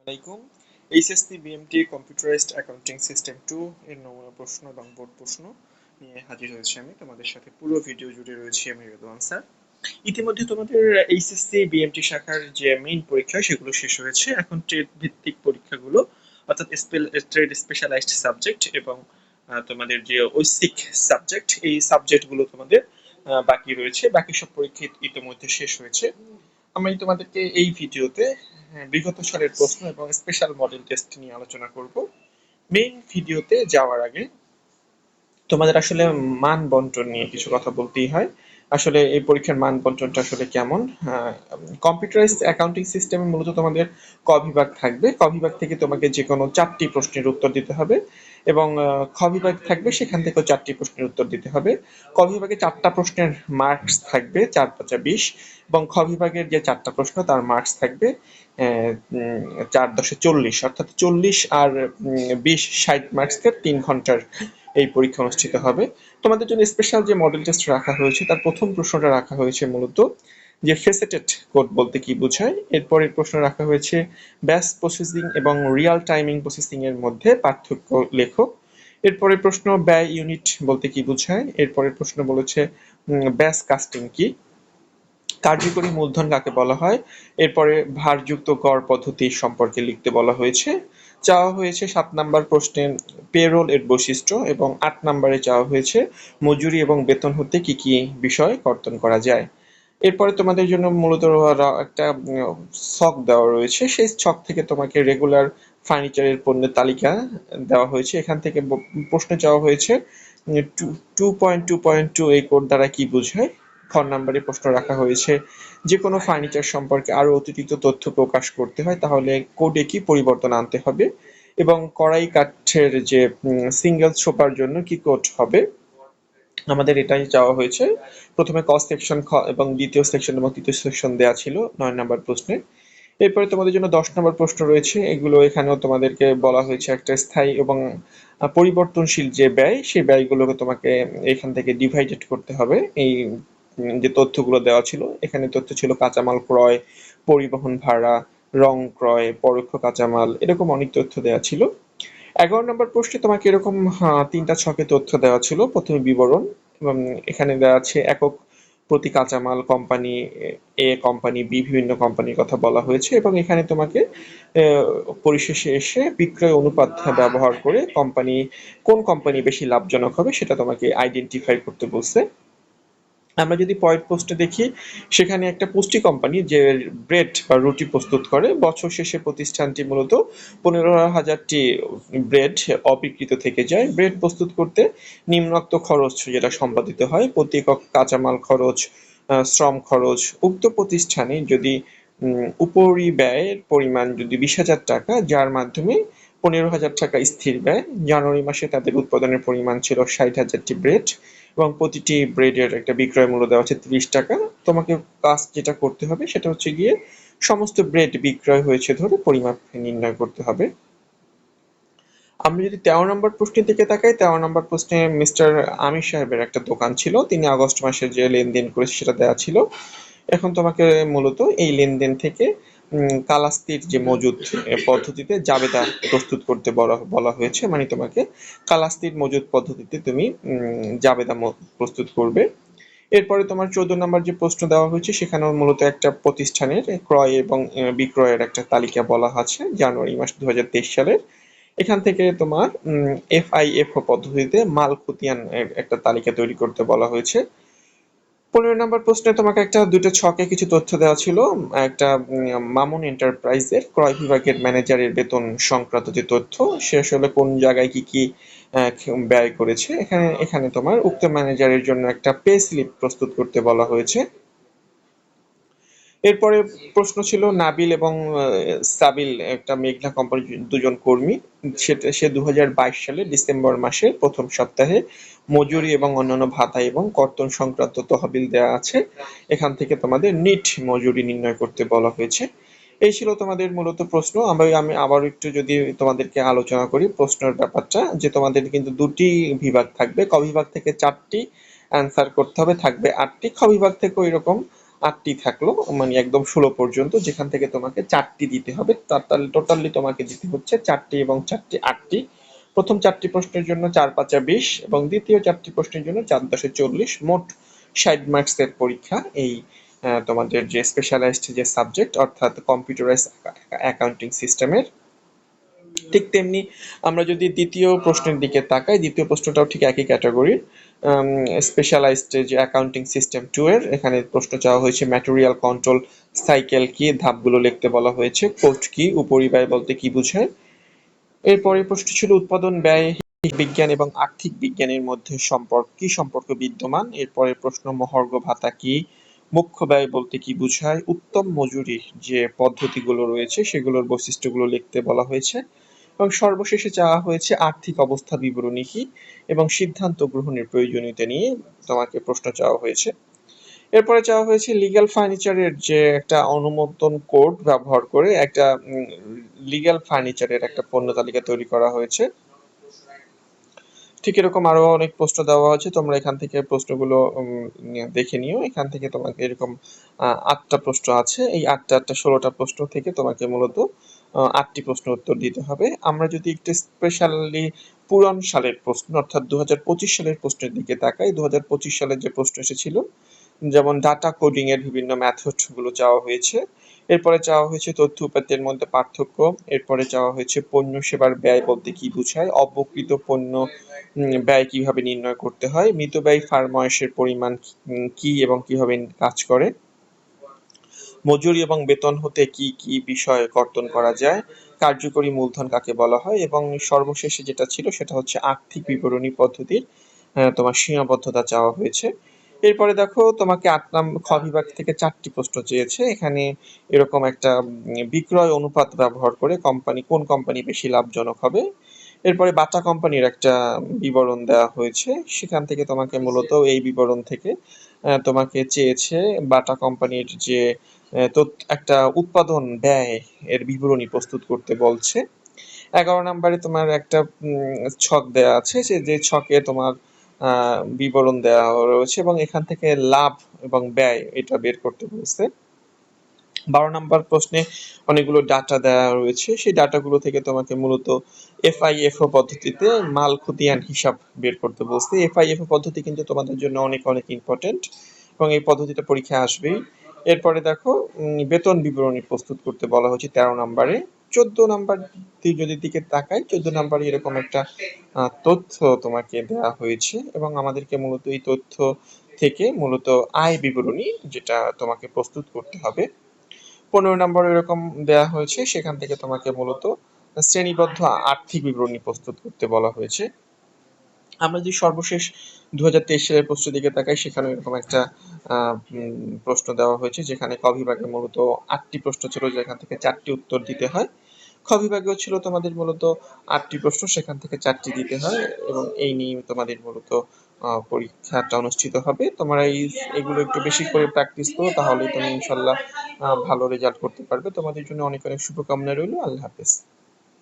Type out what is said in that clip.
আলাইকুম। HSC BMT computerised accounting system 2 এর নমুনা প্রশ্ন এবং বোর্ড প্রশ্ন নিয়ে হাজির হয়েছি আমি তোমাদের সাথে। পুরো ভিডিও জুড়ে রয়েছি আমি রেদওয়ান স্যার। ইতিমধ্যে তোমাদের এইচএসসি বিএমটি শাখার যে মেইন পরীক্ষা সেগুলো শেষ হয়েছে। এখন ট্রেড ভিত্তিক পরীক্ষাগুলো অর্থাৎ ট্রেড স্পেশালাইজড সাবজেক্ট এবং তোমাদের যে ঐচ্ছিক সাবজেক্ট এই সাবজেক্টগুলো তোমাদের বাকি রয়েছে। বাকি সব পরীক্ষা ইতিমধ্যে শেষ হয়েছে। আমি তোমাদেরকে এই ভিডিওতে বিগত সালের প্রশ্ন এবং স্পেশাল মডেল টেস্ট নিয়ে আলোচনা করব। মেইন ভিডিওতে যাওয়ার আগে তোমাদের আসলে মান বন্টন নিয়ে কিছু কথা বলতেই হয়। আসলে এই পরীক্ষার মান বন্টনটা আসলে কেমন? কম্পিউটারাইজড অ্যাকাউন্টিং সিস্টেমে মূলত তোমাদের ক বিভাগ থাকবে। ক বিভাগ থেকে তোমাকে যে কোনো 4টি প্রশ্নের উত্তর দিতে হবে এবং খ বিভাগ থাকবে, সেখান থেকেও 4টি প্রশ্নের উত্তর দিতে হবে। ক বিভাগে 4টা প্রশ্নের মার্কস থাকবে 4 5 20 এবং খ বিভাগের যে 4টা প্রশ্ন তার মার্কস থাকবে 4 10 40, অর্থাৎ 40 আর 20 60 মার্কসের 3 ঘন্টার এই পরীক্ষা অনুষ্ঠিত হবে। তোমাদের জন্য স্পেশাল যে মডেল টেস্ট রাখা হয়েছে তার প্রথম প্রশ্নটা রাখা হয়েছে মূলত যে ফেসেটেড কোড বলতে কি বোঝায়। এরপরের প্রশ্ন রাখা হয়েছে ব্যাচ প্রসেসিং এবং রিয়াল টাইমিং প্রসেসিং এর মধ্যে পার্থক্য লেখো। এরপরের প্রশ্ন ব্যয় ইউনিট বলতে কি বোঝায়। এরপরের প্রশ্ন বলেছে ব্যাচ কাস্টিং কি, কার্যকরী মূলধন কাকে বলা হয়। এরপরে ভারযুক্ত গড় পদ্ধতি সম্পর্কে লিখতে বলা হয়েছে। চাওয়া হয়েছে 7 নাম্বার প্রশ্নে পেরোল এর বৈশিষ্ট্য এবং 8 নাম্বারে চাওয়া হয়েছে মজুরি এবং বেতন হতে কি কি বিষয় কর্তন করা যায়। এরপরে তোমাদের জন্য মূলত একটা ছক দেওয়া রয়েছে। সেই ছক থেকে তোমাকে রেগুলার ফার্নিচারের পণ্যের তালিকা দেওয়া হয়েছে। এখান থেকে প্রশ্ন চাওয়া হয়েছে 2.2.2 এই কোড দ্বারা কি বোঝায়। খ নাম্বারে প্রশ্ন রাখা হয়েছে যে কোনো ফার্নিচার সম্পর্কে আরো অতিরিক্ত তথ্য প্রকাশ করতে হয় তাহলে কোডে কি পরিবর্তন আনতে হবে এবং কড়াই কাঠের যে সিঙ্গেল সোফার জন্য কি কোড হবে। আমাদের এটাই চাওয়া হয়েছে। প্রথমে ক সেকশন এবং দ্বিতীয় সেকশন এবং তৃতীয় সেকশন দেওয়া ছিল 9 নাম্বার প্রশ্নে। এরপরে তোমাদের জন্য 10 নম্বর প্রশ্ন রয়েছে। এগুলো এখানেও তোমাদেরকে বলা হয়েছে একটা স্থায়ী এবং পরিবর্তনশীল যে ব্যয়, সেই ব্যয়গুলোকে তোমাকে এখান থেকে ডিভাইডেড করতে হবে। এই যে তথ্যগুলো দেওয়া ছিল, এখানে তথ্য ছিল কাঁচামাল ক্রয়, পরিবহন ভাড়া, রং ক্রয়, পরোক্ষ কাঁচামাল, এরকম অনেক তথ্য দেওয়া ছিল। 11 নম্বর প্রশ্নে তোমাকে এরকম 3টা ছকে তথ্য দেওয়া ছিল। প্রথমে বিবরণ এবং এখানে দেওয়া আছে একক প্রতি কাঁচামাল, কোম্পানি এ, কোম্পানি বি, বিভিন্ন কোম্পানির কথা বলা হয়েছে এবং এখানে তোমাকে পরিশেষে এসে বিক্রয় অনুপাত ব্যবহার করে কোন কোম্পানি বেশি লাভজনক হবে সেটা তোমাকে আইডেন্টিফাই করতে বলছে। আমরা যদি পরের পোস্টে দেখি, সেখানে একটা পুষ্টি কোম্পানি যে ব্রেড বা রুটি প্রস্তুত করে, বছর শেষে প্রতিষ্ঠানটি মূলত 15,000টি ব্রেড অবিকৃত থেকে যায়। ব্রেড প্রস্তুত করতে নিম্নোক্ত খরচ যেটা সম্পাদিত হয়, প্রতি একক কাঁচামাল খরচ, শ্রম খরচ। উক্ত প্রতিষ্ঠানে যদি উপরিব্যয়ের পরিমাণ যদি 20,000 টাকা, যার মাধ্যমে 15,000 টাকা স্থির ব্যয়। জানুয়ারি মাসে তাদের উৎপাদনের পরিমাণ ছিল 60,000টি ব্রেড এবং প্রতিটি ব্রেডের একটা বিক্রয় মূল্য দেওয়া হচ্ছে 30 টাকা। তোমাকে কাজ যেটা করতে হবে সেটা হচ্ছে গিয়ে সমস্ত ব্রেড বিক্রয় হয়েছে ধরে পরিমাপ নির্ণয় করতে হবে। আমরা যদি 13 নম্বর প্রশ্নের দিকে তাকাই, 13 নম্বর প্রশ্নে মিস্টার আমির সাহেবের একটা দোকান ছিল, তিনি আগস্ট মাসে যে লেনদেন করেছে সেটা দেওয়া ছিল। এখন তোমাকে মূলত এই লেনদেন থেকে কালাস্তির যে মজুদ পদ্ধতিতে জাবেদা প্রস্তুত করতে বলা হয়েছে, মানে তোমাকে কালাস্তির মজুদ পদ্ধতিতে তুমি জাবেদা প্রস্তুত করবে। এরপরে তোমার 14 নম্বর যে প্রশ্ন দেওয়া হয়েছে সেখানেও মূলত একটা প্রতিষ্ঠানের ক্রয় এবং বিক্রয়ের একটা তালিকা বলা আছে জানুয়ারি মাস 2023 সালের। এখান থেকে তোমার FIFO পদ্ধতিতে মাল খতিয়ান একটা তালিকা তৈরি করতে বলা হয়েছে। 15 নম্বর প্রশ্নে তোমাকে দুটো ছকে কিছু তথ্য দেওয়া ছিল। একটা মামুন এন্টারপ্রাইজের ক্রয় বিভাগের ম্যানেজারের বেতন সংক্রান্ত যে তথ্য, সে আসলে কোন জায়গায় কি কি ব্যয় করেছে। এখানে এখানে তোমার উক্ত ম্যানেজারের জন্য একটা পে স্লিপ প্রস্তুত করতে বলা হয়েছে। এরপরে প্রশ্ন ছিল নাবিল এবং সাবিল একটা মেঘনা কোম্পানির দুজন কর্মী। সে 2022 সালে ডিসেম্বর মাসের প্রথম সপ্তাহে মজুরি এবং অন্যান্য ভাতা এবং কর্তন সংক্রান্ত তহবিল দেওয়া আছে। এখান থেকে তোমাদের নিট মজুরি নির্ণয় করতে বলা হয়েছে। এই ছিল তোমাদের মূলত প্রশ্ন। আমি আবার একটু যদি তোমাদেরকে আলোচনা করি প্রশ্নের ব্যাপারটা, যে তোমাদের কিন্তু 2টি বিভাগ থাকবে। ক বিভাগ থেকে 4টি অ্যান্সার করতে হবে, থাকবে 8টি। খ বিভাগ থেকেও এরকম 8টি থাকলো, মানে একদম 16 পর্যন্ত, যেখান থেকে তোমাকে 4টি দিতে হবে। তাহলে টোটালি তোমাকে দিতে হচ্ছে 4টি এবং 4টি 8টি। প্রথম 4টি প্রশ্নের জন্য 4 5 20 এবং দ্বিতীয় 4টি প্রশ্নের জন্য 4 10 40, মোট 60 মার্কসের পরীক্ষা এই তোমাদের যে স্পেশালাইজড যে সাবজেক্ট অর্থাৎ কম্পিউটারাইজ অ্যাকাউন্টিং সিস্টেমের। ঠিক তেমনি আমরা যদি দ্বিতীয় প্রশ্নের দিকে তাকাই, দ্বিতীয় প্রশ্নটাও ঠিক একই ক্যাটাগরির, স্পেশালাইজড যে অ্যাকাউন্টিং সিস্টেম 2 এর। এখানে প্রশ্ন চাওয়া হয়েছে ম্যাটেরিয়াল কন্ট্রোল সাইকেল কি, ধাপগুলো লিখতে বলা হয়েছে, কোড কি, উপরিব্যয় বলতে কি বোঝায়। এরপরে প্রশ্ন ছিল উৎপাদন ব্যয় বিজ্ঞান এবং আর্থিক বিজ্ঞানের মধ্যে কি সম্পর্ক বিদ্যমান। এরপরে প্রশ্ন মহার্ঘ ভাতা কি, মুখ্য ব্যয় বলতে কি বোঝায়, উত্তম মজুরির যে পদ্ধতিগুলো রয়েছে সেগুলোর বৈশিষ্ট্যগুলো লিখতে বলা হয়েছে এবং সর্বশেষে চাওয়া হয়েছে আর্থিক অবস্থা বিবরণী কি এবং সিদ্ধান্ত গ্রহণের প্রয়োজনীয়তা নিয়ে তোমাকে প্রশ্ন চাওয়া হয়েছে। এরপরে চাওয়া হয়েছে লিগ্যাল ফার্নিচারের যে একটা অনুমোদন কোড ব্যবহার করে একটা লিগ্যাল ফার্নিচারের একটা পণ্য তালিকা তৈরি করা হয়েছে। ঠিক এরকম আরো অনেক প্রশ্ন দেওয়া হয়েছে, তোমরা এখান থেকে প্রশ্নগুলো দেখে নিও। এখান থেকে তোমাকে এরকম 8টা প্রশ্ন আছে, এই 8টা 16টা প্রশ্ন থেকে তোমাকে মূলত 8টি প্রশ্ন উত্তর দিতে হবে। আমরা যদি একটু স্পেশালি পুরান সালের প্রশ্ন অর্থাৎ 2025 সালের প্রশ্নের দিকে তাকাই, 2025 সালের যে প্রশ্ন এসেছিল, যেমন ডাটা কোডিং এর বিভিন্ন মেথড গুলো চাওয়া হয়েছে। এরপরে চাওয়া হয়েছে তথ্য উপাত্তের মধ্যে পার্থক্য। এরপরে চাওয়া হয়েছে পণ্য সেবার ব্যয় বলতে কি বোঝায়, অবকৃত পণ্য ব্যয় কিভাবে নির্ণয় করতে হয়, মিতব্যয়ী ফার্মাওয়াশের পরিমাণ কি এবং কিভাবে কাজ করে, মজুরি এবং বেতন হতে কি কি বিষয় কর্তন করা যায়, কার্যকরী মূলধন কাকে বলা হয়, এবং সর্বশেষে যেটা ছিল সেটা হচ্ছে আর্থিক বিবরণী পদ্ধতির তোমার সীমাবদ্ধতা চাওয়া হয়েছে। এরপরে দেখো তোমাকে 8 নম্বর খ বিভাগ থেকে 4টি প্রশ্ন চেয়েছে। এখানে এরকম একটা বিক্রয় অনুপাত ব্যবহার করে কোন কোম্পানি বেশি লাভজনক হবে। এরপরে বাটা কোম্পানির একটা বিবরণ দেওয়া হয়েছে, সেখান থেকে তোমাকে মূলত এই বিবরণ থেকে তোমাকে চেয়েছে বাটা কোম্পানির যে একটা উৎপাদন ব্যয় এর বিবরণী প্রস্তুত করতে বলছে। 11 নম্বরে তোমার একটা ছক দেওয়া আছে, যে ছকে তোমার বিবরণ দেওয়া রয়েছে এবং এখান থেকে লাভ এবং ব্যয় এটা বের করতে বলছে। 12 নম্বর প্রশ্নে অনেকগুলো ডাটা দেওয়া রয়েছে, সেই ডাটাগুলো থেকে তোমাকে মূলত এফআইএফও পদ্ধতিতে মাল খতিয়ান হিসাব বের করতে বলছে। এফআইএফও পদ্ধতি কিন্তু তোমাদের জন্য অনেক অনেক ইম্পর্টেন্ট এবং এই পদ্ধতিটা পরীক্ষায় আসবেই। এরপরে দেখো বেতন বিবরণী প্রস্তুত করতে বলা হয়েছে 13 নম্বরে। 14 নাম্বার যদি দিকে তাকাই, 14 নাম্বারে এরকম একটা তথ্য তোমাকে দেওয়া হয়েছে এবং আমাদেরকে মূলত এই তথ্য থেকে মূলত আয় বিবরণী যেটা তোমাকে প্রস্তুত করতে হবে। 15 নম্বর এরকম দেওয়া হয়েছে, সেখান থেকে তোমাকে মূলত শ্রেণীবদ্ধ আর্থিক বিবরণী প্রস্তুত করতে বলা হয়েছে। আমরা যদি সর্বশেষ 2023 সালের প্রশ্ন দিকে তাকাই, সেখানে এরকম একটা প্রশ্ন দেওয়া হয়েছে, যেখানে ক বিভাগে মূলত 8টি প্রশ্ন ছিল, যেখান থেকে 4টি উত্তর দিতে হয়। খ বিভাগেও ছিল তোমাদের মূলত 8টি প্রশ্ন, সেখান থেকে 4টি দিতে হয় এবং এই নিয়ে তোমাদের মূলত পরীক্ষাটা অনুষ্ঠিত হবে। তোমরা এগুলো একটু বেশি করে প্র্যাকটিস করো, তাহলে তুমি ইনশাল্লাহ ভালো রেজাল্ট করতে পারবে। তোমাদের জন্য অনেক অনেক শুভকামনা রইল। আল্লাহ হাফেজ।